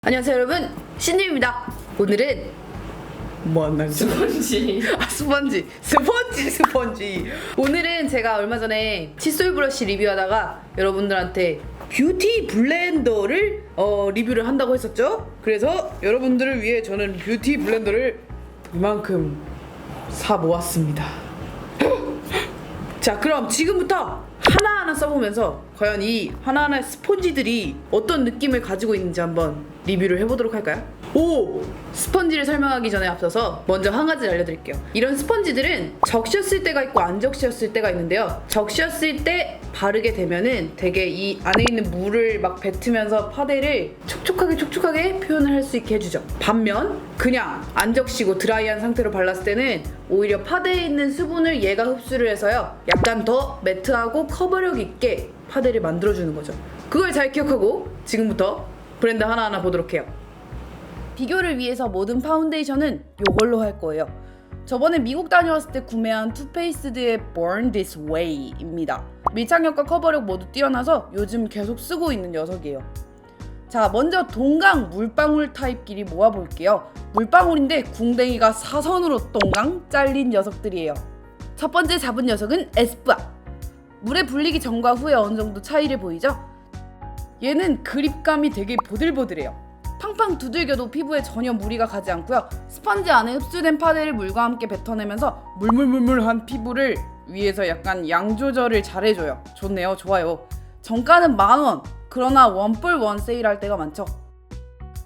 안녕하세요 여러분, 신님입니다. 오늘은 뭐 한다고? 스펀지. 스펀지. 오늘은 제가 얼마 전에 칫솔 브러쉬 리뷰하다가 여러분들한테 뷰티 블렌더를 리뷰를 한다고 했었죠. 그래서 여러분들을 위해 저는 뷰티 블렌더를 이만큼 사 모았습니다. 자, 그럼 지금부터 하나하나 써보면서 과연 이 하나하나의 스펀지들이 어떤 느낌을 가지고 있는지 한번 리뷰를 해보도록 할까요? 스펀지를 설명하기 전에 앞서서 먼저 한 가지를 알려드릴게요. 이런 스펀지들은 적셨을 때가 있고 안 적셨을 때가 있는데요. 적셨을 때 바르게 되면은 되게 이 안에 있는 물을 막 뱉으면서 파데를 촉촉하게 표현을 할 수 있게 해주죠. 반면 그냥 안 적시고 드라이한 상태로 발랐을 때는 오히려 파데에 있는 수분을 얘가 흡수를 해서요, 약간 더 매트하고 커버력 있게 파데를 만들어주는 거죠. 그걸 잘 기억하고 지금부터 브랜드 하나하나 보도록 해요. 비교를 위해서 모든 파운데이션은 이걸로 할 거예요. 저번에 미국 다녀왔을 때 구매한 투페이스드의 Born This Way입니다. 밀착력과 커버력 모두 뛰어나서 요즘 계속 쓰고 있는 녀석이에요. 자, 먼저 동강 물방울 타입끼리 모아볼게요. 물방울인데 궁뎅이가 사선으로 동강 잘린 녀석들이에요. 첫 번째 잡은 녀석은 에스쁘아. 물에 불리기 전과 후에 어느 정도 차이를 보이죠? 얘는 그립감이 되게 보들보들해요. 팡팡 두들겨도 피부에 전혀 무리가 가지 않고요. 스펀지 안에 흡수된 파데를 물과 함께 뱉어내면서 물물물물한 피부를 위해서 약간 양 조절을 잘해줘요. 좋네요. 좋아요. 정가는 10,000원. 그러나 원뿔 원 세일할 때가 많죠.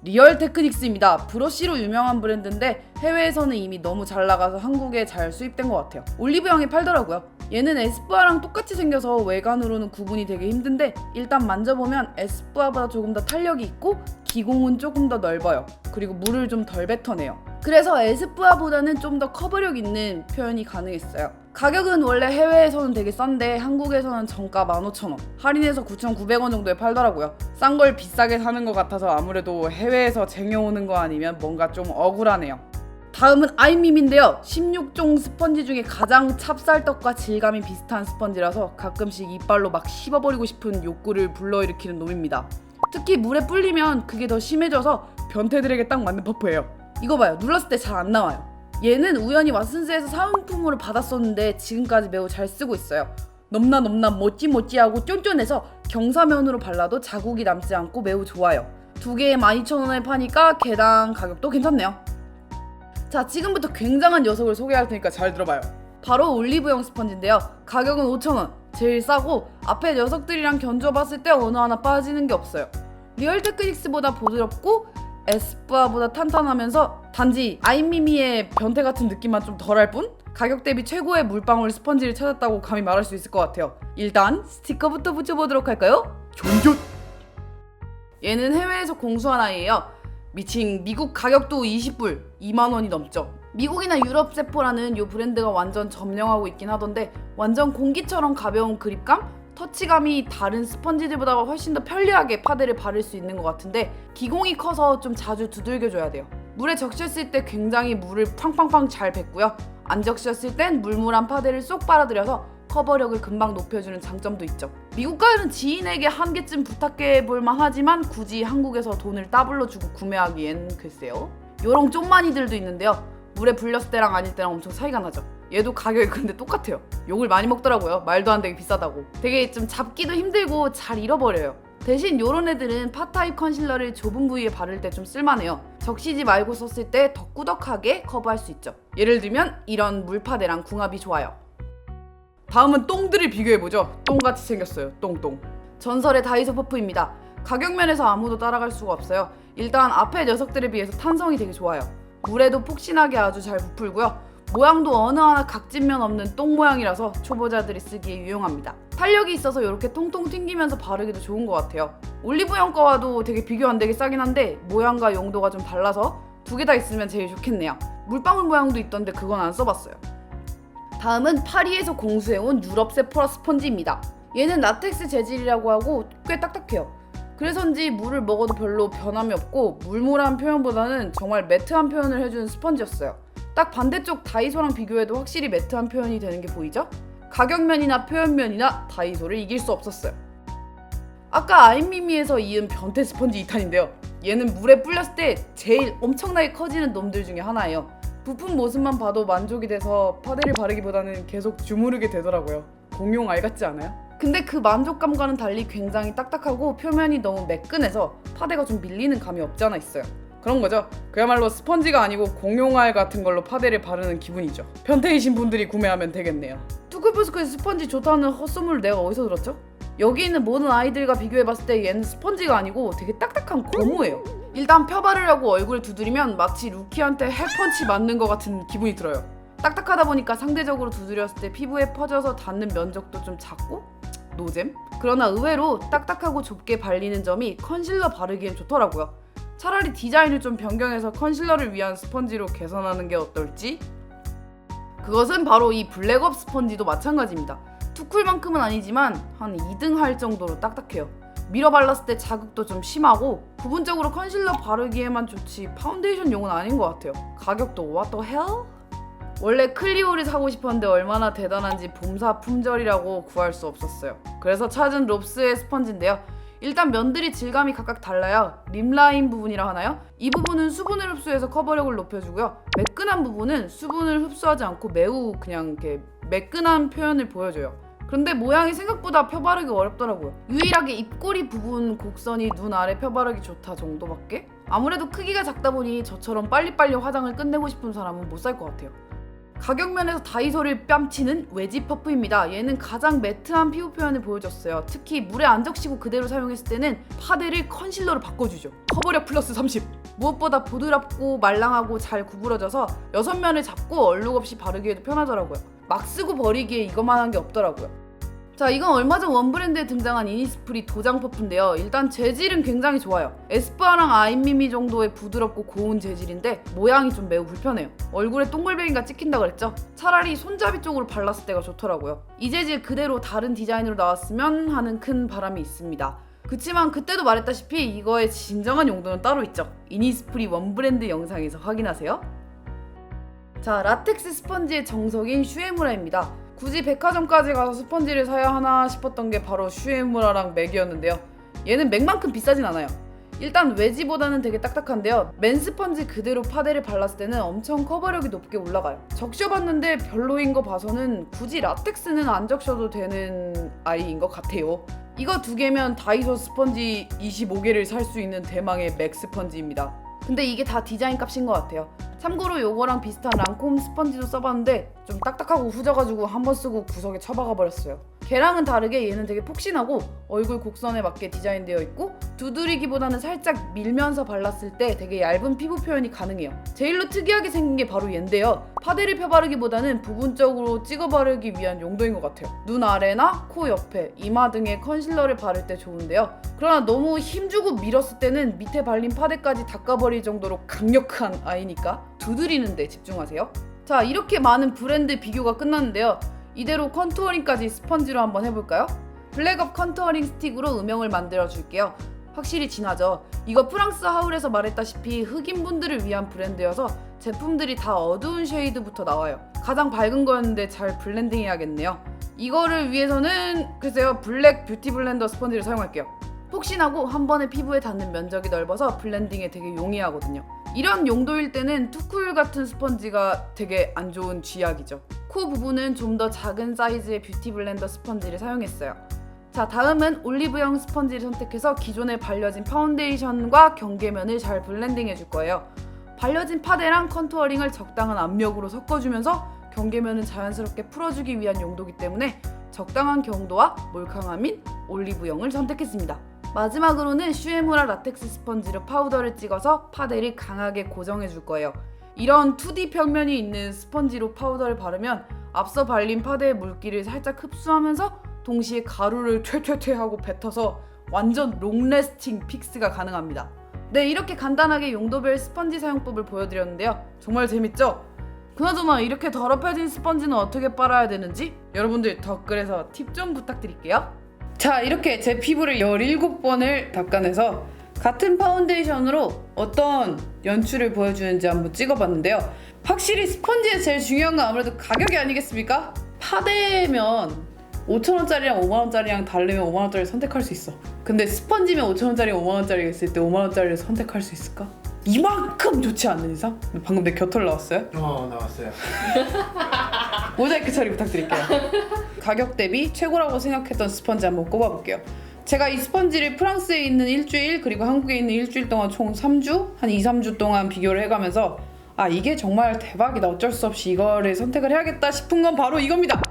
리얼 테크닉스입니다. 브러쉬로 유명한 브랜드인데 해외에서는 이미 너무 잘 나가서 한국에 잘 수입된 것 같아요. 올리브영에 팔더라고요. 얘는 에스쁘아랑 똑같이 생겨서 외관으로는 구분이 되게 힘든데 일단 만져보면 에스쁘아보다 조금 더 탄력이 있고 기공은 조금 더 넓어요. 그리고 물을 좀 덜 뱉어내요. 그래서 에스쁘아보다는 좀 더 커버력 있는 표현이 가능했어요. 가격은 원래 해외에서는 되게 싼데 한국에서는 정가 15,000원, 할인해서 9,900원 정도에 팔더라고요. 싼 걸 비싸게 사는 것 같아서 아무래도 해외에서 쟁여오는 거 아니면 뭔가 좀 억울하네요. 다음은 아이밈인데요. 16종 스펀지 중에 가장 찹쌀떡과 질감이 비슷한 스펀지라서 가끔씩 이빨로 막 씹어버리고 싶은 욕구를 불러일으키는 놈입니다. 특히 물에 불리면 그게 더 심해져서 변태들에게 딱 맞는 퍼프예요. 이거 봐요. 눌렀을 때 잘 안 나와요. 얘는 우연히 왓슨스에서 사은품으로 받았었는데 지금까지 매우 잘 쓰고 있어요. 넘나 모찌모찌하고 쫀쫀해서 경사면으로 발라도 자국이 남지 않고 매우 좋아요. 두 개에 12,000원에 파니까 개당 가격도 괜찮네요. 자, 지금부터 굉장한 녀석을 소개할 테니까 잘 들어봐요. 바로 올리브영 스펀지인데요. 가격은 5,000원. 제일 싸고 앞에 녀석들이랑 견줘봤을 때 어느 하나 빠지는 게 없어요. 리얼 테크닉스보다 부드럽고 에스쁘아보다 탄탄하면서 단지 아이미미의 변태 같은 느낌만 좀 덜할 뿐? 가격 대비 최고의 물방울 스펀지를 찾았다고 감히 말할 수 있을 것 같아요. 일단 스티커부터 붙여보도록 할까요? 존존! 얘는 해외에서 공수한 아이예요. 미칭 미국 가격도 20불, 20,000원이 넘죠. 미국이나 유럽 세포라는 이 브랜드가 완전 점령하고 있긴 하던데 완전 공기처럼 가벼운 그립감? 터치감이 다른 스펀지들보다 훨씬 더 편리하게 파데를 바를 수 있는 것 같은데 기공이 커서 좀 자주 두들겨줘야 돼요. 물에 적셨을 때 굉장히 물을 팡팡팡 잘 뱉고요. 안 적셨을 땐 물물한 파데를 쏙 빨아들여서 커버력을 금방 높여주는 장점도 있죠. 미국 가는 지인에게 한 개쯤 부탁해볼만 하지만 굳이 한국에서 돈을 따블로 주고 구매하기엔 글쎄요. 요런 쪽마니들도 있는데요. 물에 불렸을 때랑 아닐 때랑 엄청 차이가 나죠. 얘도 가격이 근데 똑같아요. 욕을 많이 먹더라고요. 말도 안 되게 비싸다고. 되게 좀 잡기도 힘들고 잘 잃어버려요. 대신 요런 애들은 팟타입 컨실러를 좁은 부위에 바를 때 좀 쓸만해요. 적시지 말고 썼을 때 더 꾸덕하게 커버할 수 있죠. 예를 들면 이런 물파데랑 궁합이 좋아요. 다음은 똥들을 비교해보죠. 똥같이 생겼어요. 똥. 전설의 다이소 퍼프입니다. 가격 면에서 아무도 따라갈 수가 없어요. 일단 앞에 녀석들에 비해서 탄성이 되게 좋아요. 물에도 폭신하게 아주 잘 부풀고요. 모양도 어느 하나 각진면 없는 똥 모양이라서 초보자들이 쓰기에 유용합니다. 탄력이 있어서 이렇게 통통 튕기면서 바르기도 좋은 것 같아요. 올리브영 거와도 되게 비교 안 되게 싸긴 한데 모양과 용도가 좀 달라서 두 개 다 있으면 제일 좋겠네요. 물방울 모양도 있던데 그건 안 써봤어요. 다음은 파리에서 공수해온 유럽 세포라 스펀지입니다. 얘는 라텍스 재질이라고 하고 꽤 딱딱해요. 그래서인지 물을 먹어도 별로 변함이 없고 물물한 표현보다는 정말 매트한 표현을 해주는 스펀지였어요. 딱 반대쪽 다이소랑 비교해도 확실히 매트한 표현이 되는 게 보이죠? 가격면이나 표현면이나 다이소를 이길 수 없었어요. 아까 아이미미에서 이은 변태 스펀지 2탄인데요. 얘는 물에 불렸을 때 제일 엄청나게 커지는 놈들 중에 하나예요. 부푼 모습만 봐도 만족이 돼서 파데를 바르기보다는 계속 주무르게 되더라고요. 공룡 알 같지 않아요? 근데 그 만족감과는 달리 굉장히 딱딱하고 표면이 너무 매끈해서 파데가 좀 밀리는 감이 없지 않아 있어요. 그런 거죠. 그야말로 스펀지가 아니고 공룡알 같은 걸로 파데를 바르는 기분이죠. 변태이신 분들이 구매하면 되겠네요. 투쿨포스코에서 스펀지 좋다는 헛소문을 내가 어디서 들었죠? 여기 있는 모든 아이들과 비교해봤을 때 얘는 스펀지가 아니고 되게 딱딱한 고무예요. 일단 펴 바르려고 얼굴을 두드리면 마치 루키한테 핵펀치 맞는 것 같은 기분이 들어요. 딱딱하다 보니까 상대적으로 두드렸을 때 피부에 퍼져서 닿는 면적도 좀 작고 노잼? 그러나 의외로 딱딱하고 좁게 발리는 점이 컨실러 바르기엔 좋더라고요. 차라리 디자인을 좀 변경해서 컨실러를 위한 스펀지로 개선하는 게 어떨지? 그것은 바로 이 블랙업 스펀지도 마찬가지입니다. 투쿨만큼은 아니지만 한 2등 할 정도로 딱딱해요. 밀어 발랐을 때 자극도 좀 심하고 부분적으로 컨실러 바르기에만 좋지 파운데이션용은 아닌 것 같아요. 가격도 what the hell? 원래 클리오를 사고 싶었는데 얼마나 대단한지 봄사 품절이라고 구할 수 없었어요. 그래서 찾은 롭스의 스펀지인데요. 일단 면들이 질감이 각각 달라요. 림라인 부분이라 하나요? 이 부분은 수분을 흡수해서 커버력을 높여주고요. 매끈한 부분은 수분을 흡수하지 않고 매우 그냥 이렇게 매끈한 표현을 보여줘요. 그런데 모양이 생각보다 펴바르기 어렵더라고요. 유일하게 입꼬리 부분 곡선이 눈 아래 펴바르기 좋다 정도밖에? 아무래도 크기가 작다 보니 저처럼 빨리빨리 화장을 끝내고 싶은 사람은 못 살 것 같아요. 가격 면에서 다이소를 뺨치는 웨지 퍼프입니다. 얘는 가장 매트한 피부 표현을 보여줬어요. 특히 물에 안 적시고 그대로 사용했을 때는 파데를 컨실러로 바꿔주죠. 커버력 플러스 30! 무엇보다 부드럽고 말랑하고 잘 구부러져서 6면을 잡고 얼룩 없이 바르기에도 편하더라고요. 막 쓰고 버리기에 이거만한 게 없더라고요. 자, 이건 얼마 전 원브랜드에 등장한 이니스프리 도장 퍼프인데요. 일단 재질은 굉장히 좋아요. 에스쁘아랑 아이미미 정도의 부드럽고 고운 재질인데 모양이 좀 매우 불편해요. 얼굴에 동글뱅이가 찍힌다 그랬죠? 차라리 손잡이 쪽으로 발랐을 때가 좋더라고요. 이 재질 그대로 다른 디자인으로 나왔으면 하는 큰 바람이 있습니다. 그치만 그때도 말했다시피 이거의 진정한 용도는 따로 있죠. 이니스프리 원브랜드 영상에서 확인하세요. 자, 라텍스 스펀지의 정석인 슈에무라입니다. 굳이 백화점까지 가서 스펀지를 사야 하나 싶었던 게 바로 슈에무라랑 맥이었는데요. 얘는 맥만큼 비싸진 않아요. 일단 웨지보다는 되게 딱딱한데요. 맨 스펀지 그대로 파데를 발랐을 때는 엄청 커버력이 높게 올라가요. 적셔봤는데 별로인 거 봐서는 굳이 라텍스는 안 적셔도 되는 아이인 것 같아요. 이거 2개면 다이소 스펀지 25개를 살 수 있는 대망의 맥 스펀지입니다. 근데 이게 다 디자인 값인 것 같아요. 참고로 요거랑 비슷한 랑콤 스펀지도 써봤는데 좀 딱딱하고 후져가지고 한번 쓰고 구석에 처박아 버렸어요. 걔랑은 다르게 얘는 되게 폭신하고 얼굴 곡선에 맞게 디자인되어 있고 두드리기보다는 살짝 밀면서 발랐을 때 되게 얇은 피부 표현이 가능해요. 제일로 특이하게 생긴 게 바로 얘인데요. 파데를 펴바르기보다는 부분적으로 찍어 바르기 위한 용도인 것 같아요. 눈 아래나 코 옆에, 이마 등에 컨실러를 바를 때 좋은데요. 그러나 너무 힘주고 밀었을 때는 밑에 발린 파데까지 닦아버릴 정도로 강력한 아이니까 두드리는 데 집중하세요. 자, 이렇게 많은 브랜드 비교가 끝났는데요. 이대로 컨투어링까지 스펀지로 한번 해볼까요? 블랙업 컨투어링 스틱으로 음영을 만들어 줄게요. 확실히 진하죠? 이거 프랑스 하울에서 말했다시피 흑인분들을 위한 브랜드여서 제품들이 다 어두운 쉐이드부터 나와요. 가장 밝은 거였는데 잘 블렌딩 해야겠네요. 이거를 위해서는 글쎄요, 블랙 뷰티 블렌더 스펀지를 사용할게요. 폭신하고 한 번에 피부에 닿는 면적이 넓어서 블렌딩에 되게 용이하거든요. 이런 용도일 때는 투쿨 같은 스펀지가 되게 안 좋은 쥐약이죠. 코 부분은 좀 더 작은 사이즈의 뷰티 블렌더 스펀지를 사용했어요. 자, 다음은 올리브영 스펀지를 선택해서 기존에 발려진 파운데이션과 경계면을 잘 블렌딩 해줄 거예요. 발려진 파데랑 컨투어링을 적당한 압력으로 섞어주면서 경계면은 자연스럽게 풀어주기 위한 용도이기 때문에 적당한 경도와 몰캉함인 올리브영을 선택했습니다. 마지막으로는 슈에무라 라텍스 스펀지로 파우더를 찍어서 파데를 강하게 고정해줄 거예요. 이런 2D 평면이 있는 스펀지로 파우더를 바르면 앞서 발린 파데의 물기를 살짝 흡수하면서 동시에 가루를 퇴퇴퇴 하고 뱉어서 완전 롱래스팅 픽스가 가능합니다. 네, 이렇게 간단하게 용도별 스펀지 사용법을 보여드렸는데요. 정말 재밌죠? 그나저나 이렇게 더럽혀진 스펀지는 어떻게 빨아야 되는지 여러분들 댓글에서 팁 좀 부탁드릴게요. 자, 이렇게 제 피부를 17번을 닦아내서 같은 파운데이션으로 어떤 연출을 보여주는지 한번 찍어봤는데요. 확실히 스펀지에서 제일 중요한 건 아무래도 가격이 아니겠습니까? 파데면 5,000원짜리랑 5만원짜리랑 다르면 5만원짜리 선택할 수 있어. 근데 스펀지면 5,000원짜리 5만원짜리가 있을 때 5만원짜리를 선택할 수 있을까? 이만큼 좋지 않는 이상? 방금 내 겨털 나왔어요? 나왔어요. 모자이크 처리 부탁드릴게요. 가격 대비 최고라고 생각했던 스펀지 한번 꼽아볼게요. 제가 이 스펀지를 프랑스에 있는 일주일 그리고 한국에 있는 일주일 동안 총 3주? 한 2, 3주 동안 비교를 해가면서 아 이게 정말 대박이다, 어쩔 수 없이 이거를 선택을 해야겠다 싶은 건 바로 이겁니다.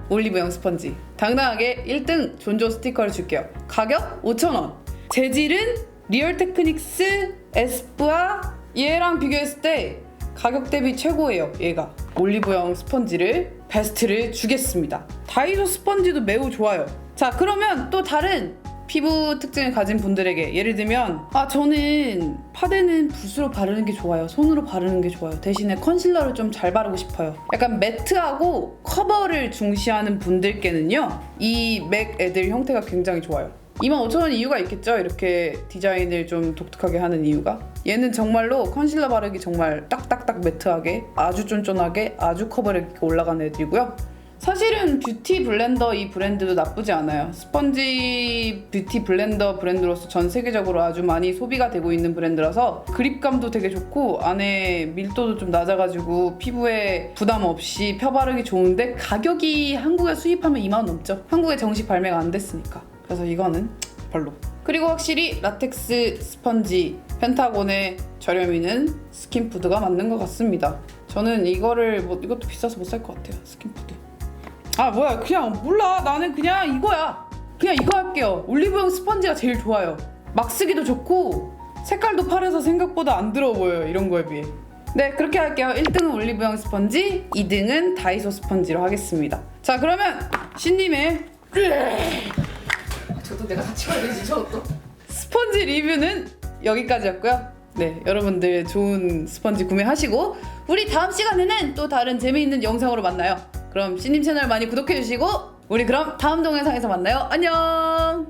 올리브영 스펀지. 당당하게 1등 존조 스티커를 줄게요. 가격 5,000원. 재질은 리얼 테크닉스 에스쁘아, 얘랑 비교했을 때 가격 대비 최고예요. 얘가 올리브영 스펀지를 베스트를 주겠습니다. 다이소 스펀지도 매우 좋아요. 자, 그러면 또 다른 피부 특징을 가진 분들에게, 예를 들면 아 저는 파데는 붓으로 바르는 게 좋아요, 손으로 바르는 게 좋아요, 대신에 컨실러를 좀 잘 바르고 싶어요, 약간 매트하고 커버를 중시하는 분들께는요 이 맥 애들 형태가 굉장히 좋아요. 25,000원 이유가 있겠죠. 이렇게 디자인을 좀 독특하게 하는 이유가. 얘는 정말로 컨실러 바르기 정말 딱딱딱 매트하게, 아주 쫀쫀하게, 아주 커버력 있게 올라가는 애들이고요. 사실은 뷰티 블렌더 이 브랜드도 나쁘지 않아요. 스펀지 뷰티 블렌더 브랜드로서 전 세계적으로 아주 많이 소비가 되고 있는 브랜드라서 그립감도 되게 좋고 안에 밀도도 좀 낮아가지고 피부에 부담 없이 펴바르기 좋은데 가격이 한국에 수입하면 2만 원 넘죠. 한국에 정식 발매가 안 됐으니까. 그래서 이거는 별로. 그리고 확실히 라텍스 스펀지 펜타곤의 저렴이는 스킨푸드가 맞는 것 같습니다. 저는 이거를 이것도 비싸서 못 살 것 같아요. 스킨푸드. 아 뭐야, 그냥 몰라. 나는 그냥 이거야. 그냥 이거 할게요. 올리브영 스펀지가 제일 좋아요. 막 쓰기도 좋고 색깔도 파래서 생각보다 안 더러워 보여요, 이런 거에 비해. 네, 그렇게 할게요. 1등은 올리브영 스펀지, 2등은 다이소 스펀지로 하겠습니다. 자, 그러면 신님의 저도 내가 같이 가야 되지 저것도. 스펀지 리뷰는 여기까지였고요. 네, 여러분들 좋은 스펀지 구매하시고 우리 다음 시간에는 또 다른 재미있는 영상으로 만나요. 그럼 신님 채널 많이 구독해주시고 우리 그럼 다음 동영상에서 만나요. 안녕.